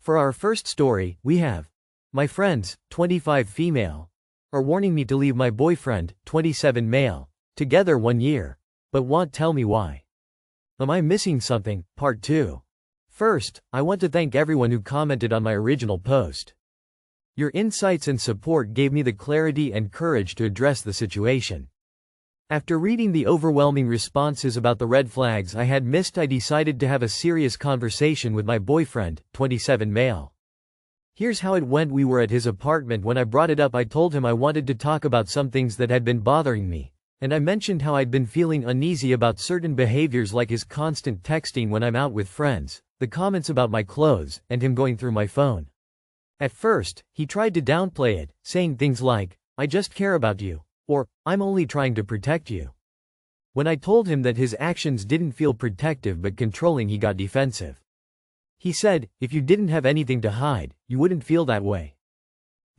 For our first story, we have my friends, 25 female, are warning me to leave my boyfriend, 27 male, together 1 year, but won't tell me why. Am I missing something? Part 2. First, I want to thank everyone who commented on my original post. Your insights and support gave me the clarity and courage to address the situation. After reading the overwhelming responses about the red flags I had missed, I decided to have a serious conversation with my boyfriend, 27 male. Here's how it went. We were at his apartment. When I brought it up, I told him I wanted to talk about some things that had been bothering me, and I mentioned how I'd been feeling uneasy about certain behaviors like his constant texting when I'm out with friends, the comments about my clothes, and him going through my phone. At first, he tried to downplay it, saying things like, "I just care about you," or, "I'm only trying to protect you." When I told him that his actions didn't feel protective but controlling, he got defensive. He said, "If you didn't have anything to hide, you wouldn't feel that way."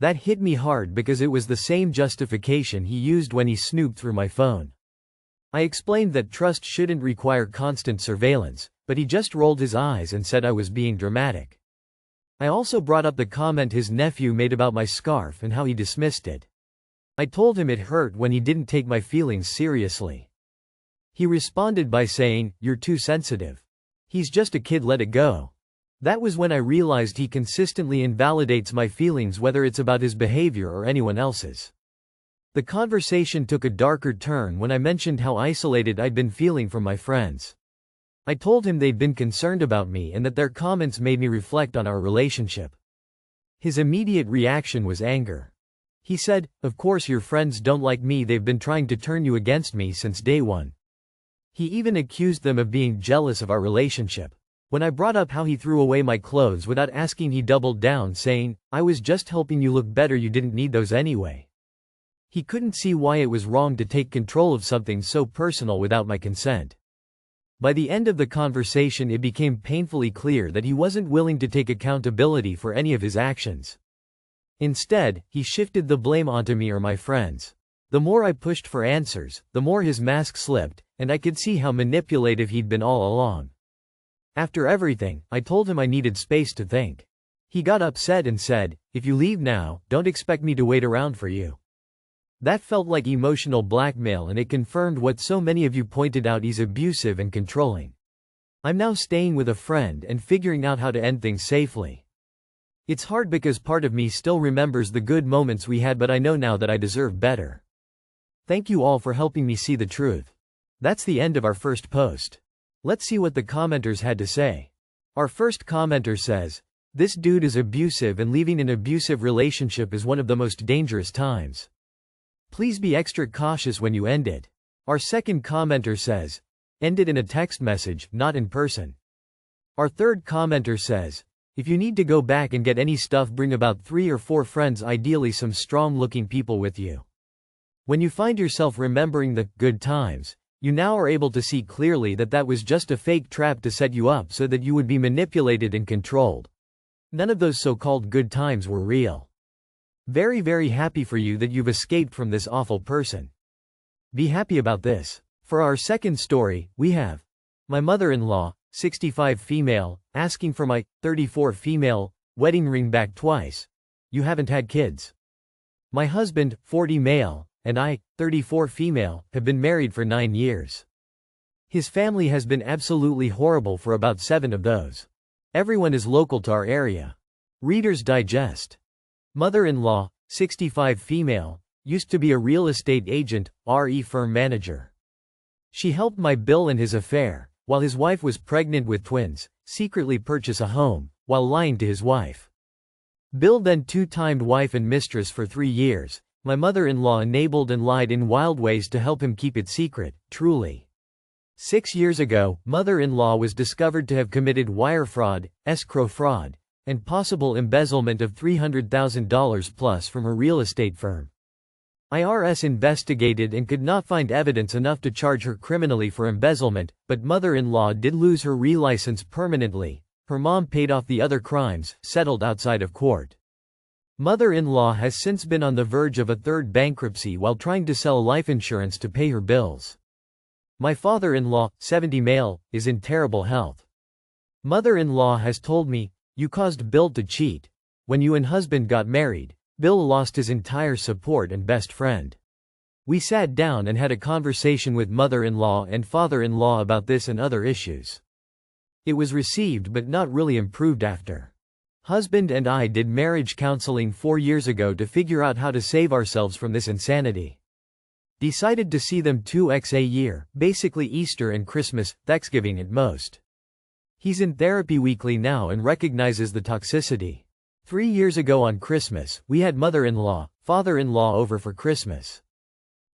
That hit me hard because it was the same justification he used when he snooped through my phone. I explained that trust shouldn't require constant surveillance, but he just rolled his eyes and said I was being dramatic. I also brought up the comment his nephew made about my scarf and how he dismissed it. I told him it hurt when he didn't take my feelings seriously. He responded by saying, "You're too sensitive. He's just a kid, let it go." That was when I realized he consistently invalidates my feelings, whether it's about his behavior or anyone else's. The conversation took a darker turn when I mentioned how isolated I'd been feeling from my friends. I told him they'd been concerned about me and that their comments made me reflect on our relationship. His immediate reaction was anger. He said, "Of course your friends don't like me, they've been trying to turn you against me since day one." He even accused them of being jealous of our relationship. When I brought up how he threw away my clothes without asking, he doubled down, saying, "I was just helping you look better, you didn't need those anyway." He couldn't see why it was wrong to take control of something so personal without my consent. By the end of the conversation, it became painfully clear that he wasn't willing to take accountability for any of his actions. Instead, he shifted the blame onto me or my friends. The more I pushed for answers, the more his mask slipped, and I could see how manipulative he'd been all along. After everything, I told him I needed space to think. He got upset and said, "If you leave now, don't expect me to wait around for you." That felt like emotional blackmail, and it confirmed what so many of you pointed out: he's abusive and controlling. I'm now staying with a friend and figuring out how to end things safely. It's hard because part of me still remembers the good moments we had, but I know now that I deserve better. Thank you all for helping me see the truth. That's the end of our first post. Let's see what the commenters had to say. Our first commenter says, "This dude is abusive, and leaving an abusive relationship is one of the most dangerous times. Please be extra cautious when you end it." Our second commenter says, "End it in a text message, not in person." Our third commenter says, "If you need to go back and get any stuff, bring about 3 or 4 friends, ideally some strong-looking people with you. When you find yourself remembering the good times, you now are able to see clearly that that was just a fake trap to set you up so that you would be manipulated and controlled. None of those so-called good times were real. Very, very happy for you that you've escaped from this awful person. Be happy about this." For our second story, we have my mother-in-law, 65 female, asking for my 34 female wedding ring back twice. You haven't had kids. My husband, 40 male, and I, 34 female, have been married for 9 years. His family has been absolutely horrible for about 7 of those. Everyone is local to our area. Reader's Digest. Mother-in-law, 65 female, used to be a real estate agent, RE firm manager. She helped my Bill in his affair, while his wife was pregnant with twins, secretly purchase a home, while lying to his wife. Bill then two-timed wife and mistress for 3 years. My mother-in-law enabled and lied in wild ways to help him keep it secret, truly. 6 years ago, mother-in-law was discovered to have committed wire fraud, escrow fraud, and possible embezzlement of $300,000 plus from her real estate firm. IRS investigated and could not find evidence enough to charge her criminally for embezzlement, but mother-in-law did lose her relicense permanently. Her mom paid off the other crimes, settled outside of court. Mother-in-law has since been on the verge of a third bankruptcy while trying to sell life insurance to pay her bills. My father-in-law, 70 male, is in terrible health. Mother-in-law has told me, You caused Bill to cheat. When you and husband got married, Bill lost his entire support and best friend. We sat down and had a conversation with mother-in-law and father-in-law about this and other issues. It was received but not really improved after. Husband and I did marriage counseling 4 years ago to figure out how to save ourselves from this insanity. Decided to see them 2x a year, basically Easter and Christmas, Thanksgiving at most. He's in therapy weekly now and recognizes the toxicity. 3 years ago on Christmas, we had mother-in-law, father-in-law over for Christmas.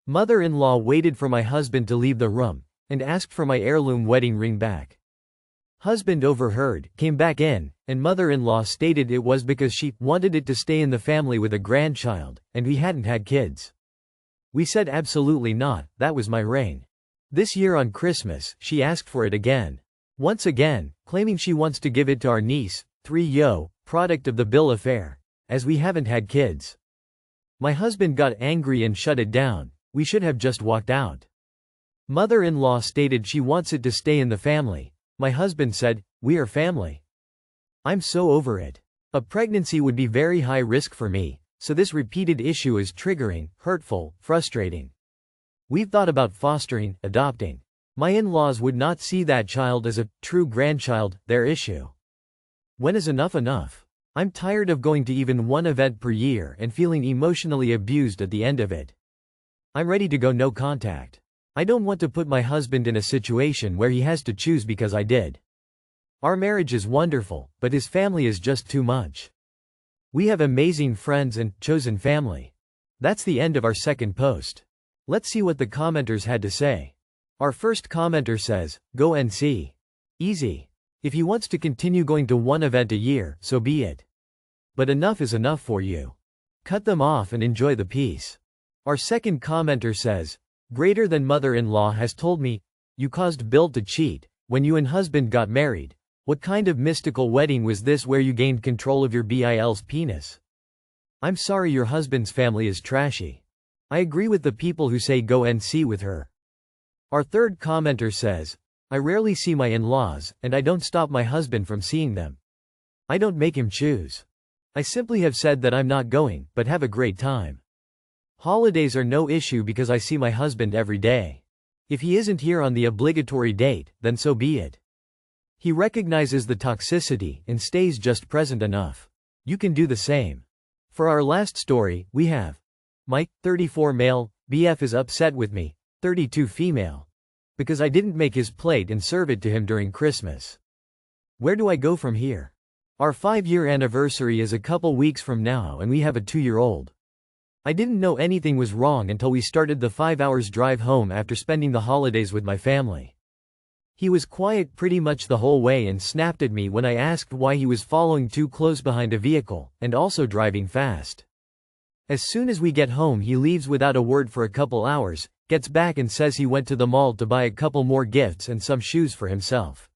Mother-in-law waited for my husband to leave the room, and asked for my heirloom wedding ring back. Husband overheard, came back in, and mother-in-law stated it was because she wanted it to stay in the family with a grandchild, and we hadn't had kids. We said absolutely not, that was my ring. This year on Christmas, she asked for it again. Once again, claiming she wants to give it to our niece, 3-yo, product of the Bill affair, as we haven't had kids. My husband got angry and shut it down. We should have just walked out. Mother-in-law stated she wants it to stay in the family. My husband said, "We are family." I'm so over it. A pregnancy would be very high risk for me, so this repeated issue is triggering, hurtful, frustrating. We've thought about fostering, adopting. My in-laws would not see that child as a true grandchild, their issue. When is enough enough? I'm tired of going to even one event per year and feeling emotionally abused at the end of it. I'm ready to go no contact. I don't want to put my husband in a situation where he has to choose because I did. Our marriage is wonderful, but his family is just too much. We have amazing friends and chosen family. That's the end of our second post. Let's see what the commenters had to say. Our first commenter says, "Go and see. Easy. If he wants to continue going to one event a year, so be it. But enough is enough for you. Cut them off and enjoy the peace." Our second commenter says, "Greater than mother-in-law has told me, you caused Bill to cheat, when you and husband got married. What kind of mystical wedding was this where you gained control of your Bill's penis? I'm sorry your husband's family is trashy. I agree with the people who say go and see with her." Our third commenter says, "I rarely see my in-laws, and I don't stop my husband from seeing them. I don't make him choose. I simply have said that I'm not going, but have a great time. Holidays are no issue because I see my husband every day. If he isn't here on the obligatory date, then so be it. He recognizes the toxicity and stays just present enough. You can do the same." For our last story, we have Mike, 34 male, BF is upset with me, 32 female. Because I didn't make his plate and serve it to him during Christmas. Where do I go from here? Our 5-year anniversary is a couple weeks from now and we have a 2-year-old. I didn't know anything was wrong until we started the 5 hours drive home after spending the holidays with my family. He was quiet pretty much the whole way and snapped at me when I asked why he was following too close behind a vehicle, and also driving fast. As soon as we get home he leaves without a word for a couple hours, gets back and says he went to the mall to buy a couple more gifts and some shoes for himself.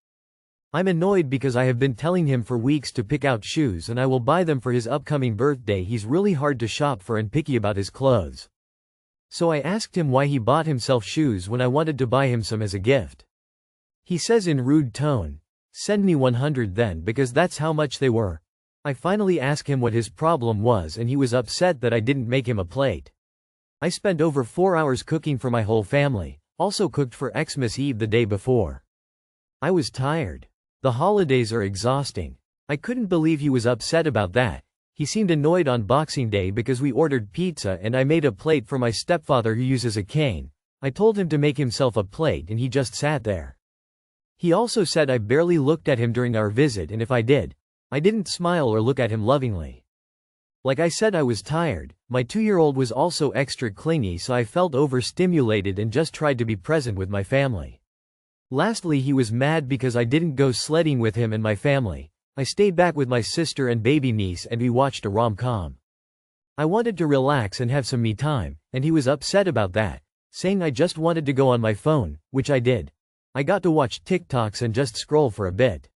I'm annoyed because I have been telling him for weeks to pick out shoes and I will buy them for his upcoming birthday. He's really hard to shop for and picky about his clothes. So I asked him why he bought himself shoes when I wanted to buy him some as a gift. He says in rude tone, "Send me 100 then because that's how much they were." I finally asked him what his problem was and he was upset that I didn't make him a plate. I spent over 4 hours cooking for my whole family, also cooked for Xmas Eve the day before. I was tired. The holidays are exhausting. I couldn't believe he was upset about that. He seemed annoyed on Boxing Day because we ordered pizza and I made a plate for my stepfather who uses a cane. I told him to make himself a plate and he just sat there. He also said I barely looked at him during our visit and if I did, I didn't smile or look at him lovingly. Like I said, I was tired. My 2-year-old was also extra clingy so I felt overstimulated and just tried to be present with my family. Lastly, he was mad because I didn't go sledding with him and my family. I stayed back with my sister and baby niece and we watched a rom-com. I wanted to relax and have some me time, and he was upset about that, saying I just wanted to go on my phone, which I did. I got to watch TikToks and just scroll for a bit.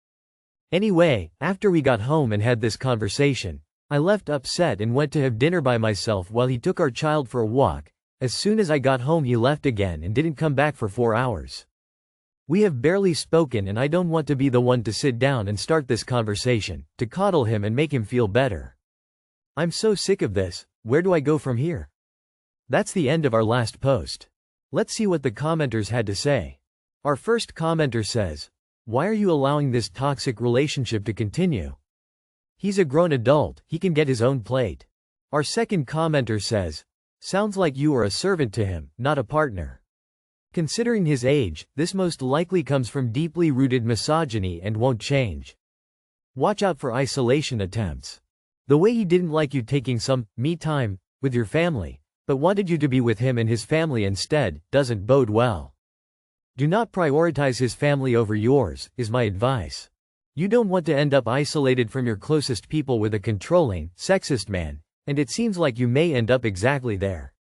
Anyway, after we got home and had this conversation, I left upset and went to have dinner by myself while he took our child for a walk. As soon as I got home he left again and didn't come back for 4 hours. We have barely spoken and I don't want to be the one to sit down and start this conversation, to coddle him and make him feel better. I'm so sick of this, where do I go from here? That's the end of our last post. Let's see what the commenters had to say. Our first commenter says, "Why are you allowing this toxic relationship to continue? He's a grown adult, he can get his own plate." Our second commenter says, "Sounds like you are a servant to him, not a partner. Considering his age, this most likely comes from deeply rooted misogyny and won't change. Watch out for isolation attempts. The way he didn't like you taking some me time with your family, but wanted you to be with him and his family instead, doesn't bode well. Do not prioritize his family over yours, is my advice. You don't want to end up isolated from your closest people with a controlling, sexist man, and it seems like you may end up exactly there."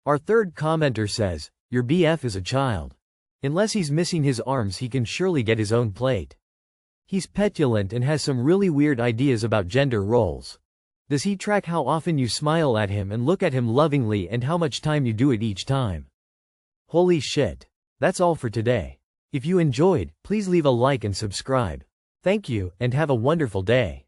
Our third commenter says, "Your BF is a child. Unless he's missing his arms, he can surely get his own plate. He's petulant and has some really weird ideas about gender roles. Does he track how often you smile at him and look at him lovingly and how much time you do it each time? Holy shit." That's all for today. If you enjoyed, please leave a like and subscribe. Thank you, and have a wonderful day.